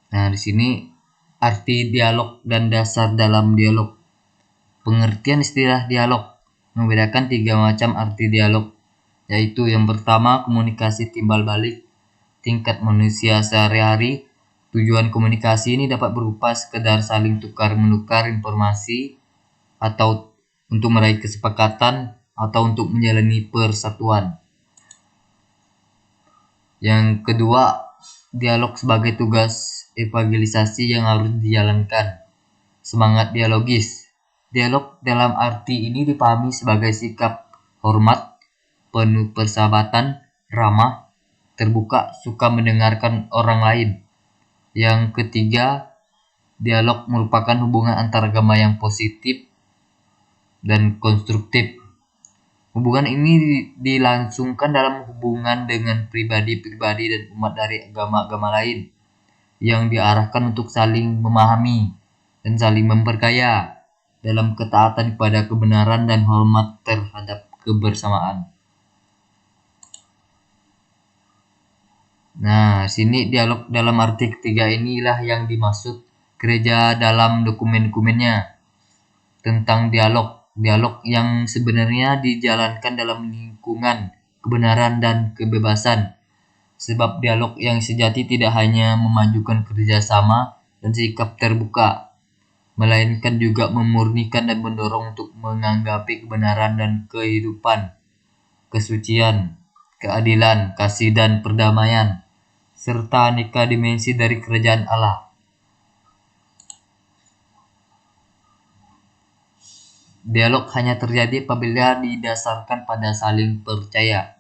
Nah, di sini arti dialog dan dasar dalam dialog. Pengertian istilah dialog membedakan 3 macam arti dialog, yaitu yang pertama komunikasi timbal balik tingkat manusia sehari-hari. Tujuan komunikasi ini dapat berupa sekedar saling tukar-menukar informasi atau untuk meraih kesepakatan atau untuk menjalani persatuan. Yang kedua, dialog sebagai tugas evangelisasi yang harus dijalankan. Semangat dialogis. Dialog dalam arti ini dipahami sebagai sikap hormat, penuh persahabatan, ramah, terbuka, suka mendengarkan orang lain. Yang ketiga, dialog merupakan hubungan antaragama yang positif dan konstruktif. Hubungan ini dilangsungkan dalam hubungan dengan pribadi-pribadi dan umat dari agama-agama lain yang diarahkan untuk saling memahami dan saling memperkaya dalam ketaatan kepada kebenaran dan hormat terhadap kebersamaan. Nah, sini dialog dalam arti ketiga inilah yang dimaksud gereja dalam dokumen-dokumennya tentang dialog. Dialog yang sebenarnya dijalankan dalam lingkungan kebenaran dan kebebasan. Sebab dialog yang sejati tidak hanya memajukan kerjasama dan sikap terbuka, melainkan juga memurnikan dan mendorong untuk menganggapi kebenaran dan kehidupan, kesucian, keadilan, kasih dan perdamaian, serta aneka dimensi dari kerajaan Allah. Dialog hanya terjadi apabila didasarkan pada saling percaya.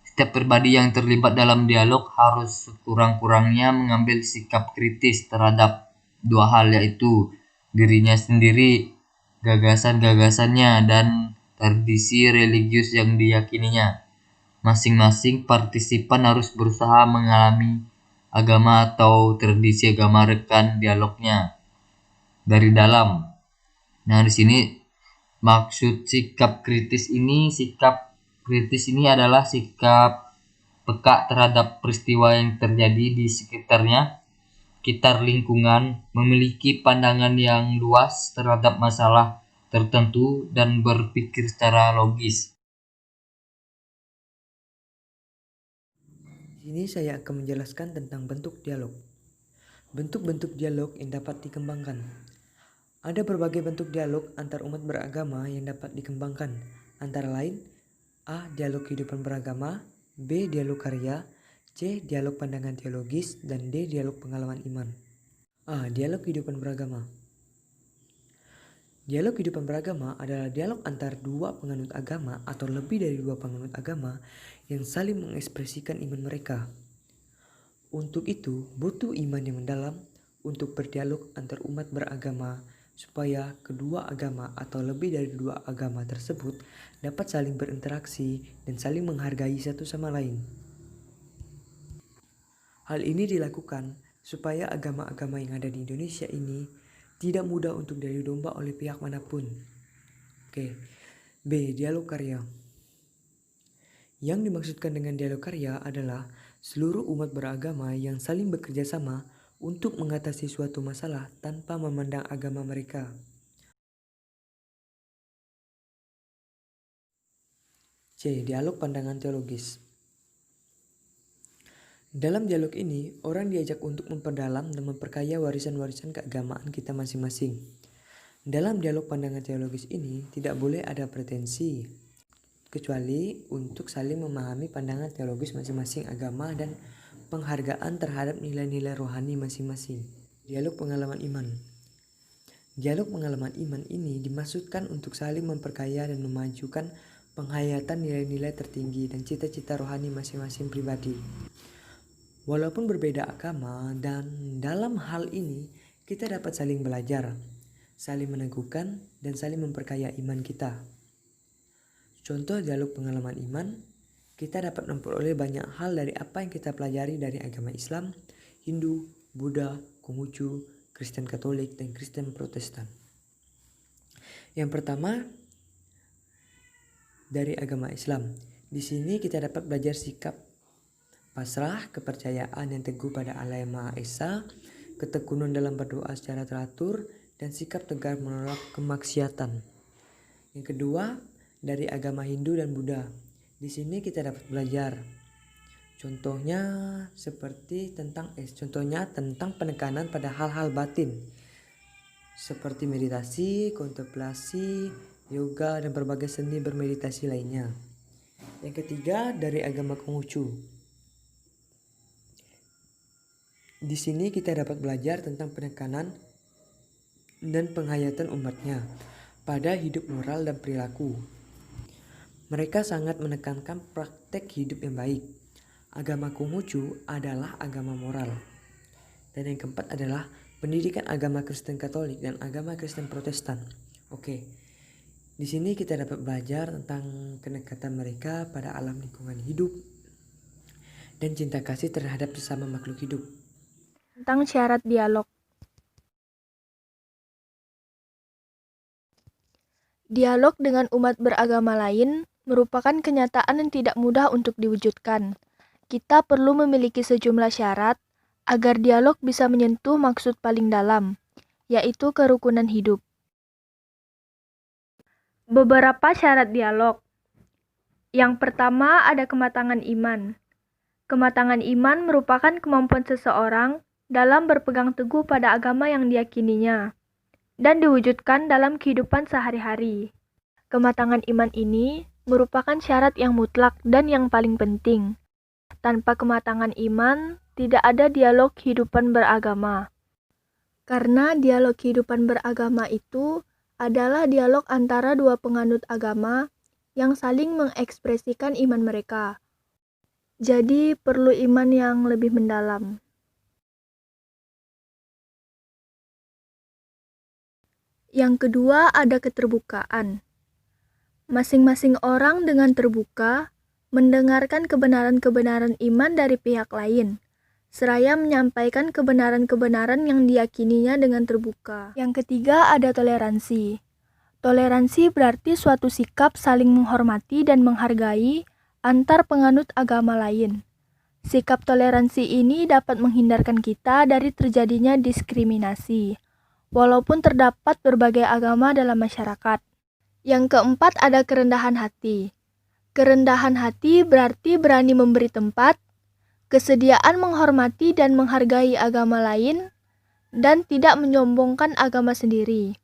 Setiap pribadi yang terlibat dalam dialog harus sekurang-kurangnya mengambil sikap kritis terhadap 2 hal, yaitu dirinya sendiri, gagasan-gagasannya, dan tradisi religius yang diyakininya. Masing-masing partisipan harus berusaha mengalami agama atau tradisi agama rekan dialognya dari dalam. Nah, di sini maksud sikap kritis ini adalah sikap peka terhadap peristiwa yang terjadi di sekitar lingkungan, memiliki pandangan yang luas terhadap masalah tertentu dan berpikir secara logis. Di sini saya akan menjelaskan tentang bentuk dialog. Bentuk-bentuk dialog yang dapat dikembangkan. Ada berbagai bentuk dialog antar umat beragama yang dapat dikembangkan, antara lain A. Dialog kehidupan beragama, B. Dialog karya, C. Dialog pandangan teologis, dan D. Dialog pengalaman iman. A. Dialog kehidupan beragama. Dialog kehidupan beragama adalah dialog antar 2 penganut agama atau lebih dari 2 penganut agama yang saling mengekspresikan iman mereka. Untuk itu, butuh iman yang mendalam untuk berdialog antar umat beragama supaya kedua agama atau lebih dari 2 agama tersebut dapat saling berinteraksi dan saling menghargai satu sama lain. Hal ini dilakukan supaya agama-agama yang ada di Indonesia ini tidak mudah untuk diadu domba oleh pihak manapun. Oke. B. Dialog karya. Yang dimaksudkan dengan dialog karya adalah seluruh umat beragama yang saling bekerja sama untuk mengatasi suatu masalah tanpa memandang agama mereka. C. Dialog pandangan teologis. Dalam dialog ini, orang diajak untuk memperdalam dan memperkaya warisan-warisan keagamaan kita masing-masing. Dalam dialog pandangan teologis ini, tidak boleh ada pretensi, kecuali untuk saling memahami pandangan teologis masing-masing agama dan penghargaan terhadap nilai-nilai rohani masing-masing. Dialog pengalaman iman. Dialog pengalaman iman ini dimaksudkan untuk saling memperkaya dan memajukan penghayatan nilai-nilai tertinggi dan cita-cita rohani masing-masing pribadi. Walaupun berbeda agama, dan dalam hal ini kita dapat saling belajar, saling meneguhkan, dan saling memperkaya iman kita. Contoh dialog pengalaman iman, kita dapat memperoleh banyak hal dari apa yang kita pelajari dari agama Islam, Hindu, Buddha, Konghucu, Kristen Katolik, dan Kristen Protestan. Yang pertama, dari agama Islam. Di sini kita dapat belajar sikap pasrah, kepercayaan yang teguh pada Allah yang Maha Esa, ketekunan dalam berdoa secara teratur, dan sikap tegar menolak kemaksiatan. Yang kedua, dari agama Hindu dan Buddha. Di sini kita dapat belajar. Contohnya tentang penekanan pada hal-hal batin, seperti meditasi, kontemplasi, yoga, dan berbagai seni bermeditasi lainnya. Yang ketiga, dari agama Konghucu. Di sini kita dapat belajar tentang penekanan dan penghayatan umatnya pada hidup moral dan perilaku. Mereka sangat menekankan praktek hidup yang baik. Agama Konghucu adalah agama moral. Dan yang keempat adalah pendidikan agama Kristen Katolik dan agama Kristen Protestan. Oke. Di sini kita dapat belajar tentang kedekatan mereka pada alam lingkungan hidup dan cinta kasih terhadap sesama makhluk hidup. Tentang syarat dialog. Dialog dengan umat beragama lain merupakan kenyataan yang tidak mudah untuk diwujudkan. Kita perlu memiliki sejumlah syarat agar dialog bisa menyentuh maksud paling dalam, yaitu kerukunan hidup. Beberapa syarat dialog. Yang pertama ada kematangan iman. Kematangan iman merupakan kemampuan seseorang dalam berpegang teguh pada agama yang diyakininya dan diwujudkan dalam kehidupan sehari-hari. Kematangan iman ini merupakan syarat yang mutlak dan yang paling penting. Tanpa kematangan iman, tidak ada dialog kehidupan beragama. Karena dialog kehidupan beragama itu adalah dialog antara dua penganut agama yang saling mengekspresikan iman mereka. Jadi perlu iman yang lebih mendalam. Yang kedua ada keterbukaan. Masing-masing orang dengan terbuka mendengarkan kebenaran-kebenaran iman dari pihak lain, seraya menyampaikan kebenaran-kebenaran yang diyakininya dengan terbuka. Yang ketiga ada toleransi. Toleransi berarti suatu sikap saling menghormati dan menghargai antar penganut agama lain. Sikap toleransi ini dapat menghindarkan kita dari terjadinya diskriminasi, walaupun terdapat berbagai agama dalam masyarakat. Yang keempat ada kerendahan hati. Kerendahan hati berarti berani memberi tempat, kesediaan menghormati dan menghargai agama lain, dan tidak menyombongkan agama sendiri.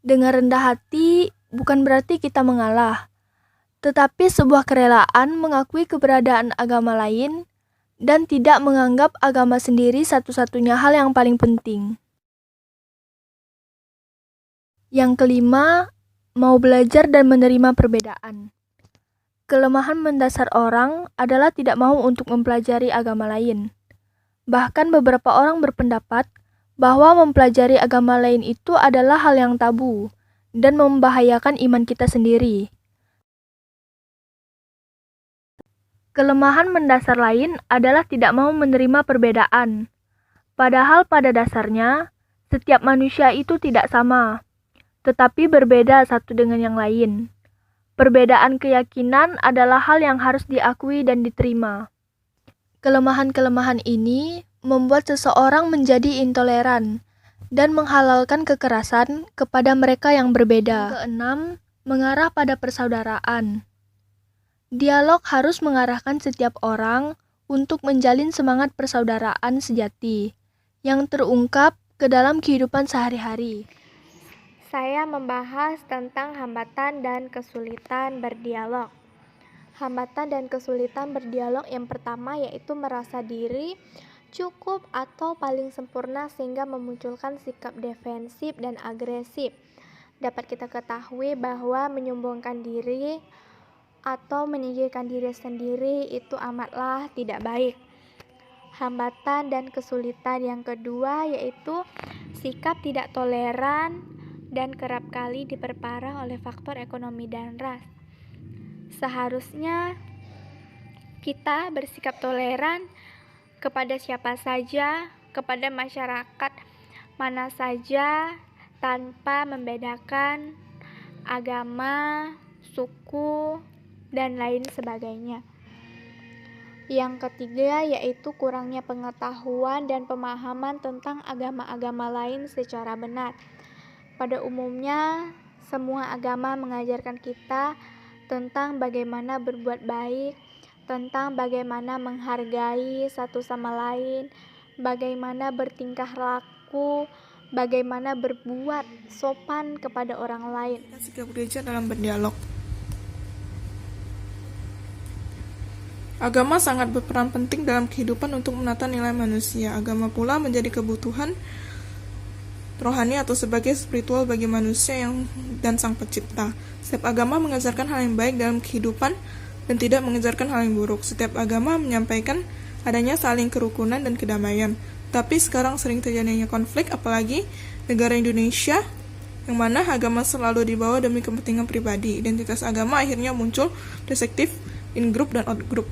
Dengan rendah hati bukan berarti kita mengalah, tetapi sebuah kerelaan mengakui keberadaan agama lain dan tidak menganggap agama sendiri satu-satunya hal yang paling penting. Yang kelima, mau belajar dan menerima perbedaan. Kelemahan mendasar orang adalah tidak mau untuk mempelajari agama lain. Bahkan beberapa orang berpendapat bahwa mempelajari agama lain itu adalah hal yang tabu dan membahayakan iman kita sendiri. Kelemahan mendasar lain adalah tidak mau menerima perbedaan. Padahal pada dasarnya, setiap manusia itu tidak sama, tetapi berbeda satu dengan yang lain. Perbedaan keyakinan adalah hal yang harus diakui dan diterima. Kelemahan-kelemahan ini membuat seseorang menjadi intoleran dan menghalalkan kekerasan kepada mereka yang berbeda. Yang keenam, mengarah pada persaudaraan. Dialog harus mengarahkan setiap orang untuk menjalin semangat persaudaraan sejati yang terungkap ke dalam kehidupan sehari-hari. Saya membahas tentang hambatan dan kesulitan berdialog. Hambatan dan kesulitan berdialog yang pertama yaitu merasa diri cukup atau paling sempurna sehingga memunculkan sikap defensif dan agresif. Dapat kita ketahui bahwa menyombongkan diri atau meninggikan diri sendiri itu amatlah tidak baik. Hambatan dan kesulitan yang kedua yaitu sikap tidak toleran dan kerap kali diperparah oleh faktor ekonomi dan ras. Seharusnya kita bersikap toleran kepada siapa saja, kepada masyarakat mana saja, tanpa membedakan agama, suku, dan lain sebagainya. Yang ketiga yaitu kurangnya pengetahuan dan pemahaman tentang agama-agama lain secara benar. Pada umumnya, semua agama mengajarkan kita tentang bagaimana berbuat baik, tentang bagaimana menghargai satu sama lain, bagaimana bertingkah laku, bagaimana berbuat sopan kepada orang lain. Sikap gereja dalam berdialog. Agama sangat berperan penting dalam kehidupan untuk menata nilai manusia. Agama pula menjadi kebutuhan rohani atau sebagai spiritual bagi manusia dan sang pencipta. Setiap agama mengajarkan hal yang baik dalam kehidupan dan tidak mengajarkan hal yang buruk. Setiap agama menyampaikan adanya saling kerukunan dan kedamaian. Tapi sekarang sering terjadinya konflik, apalagi negara Indonesia, yang mana agama selalu dibawa demi kepentingan pribadi. Identitas agama akhirnya muncul destruktif in group dan out group.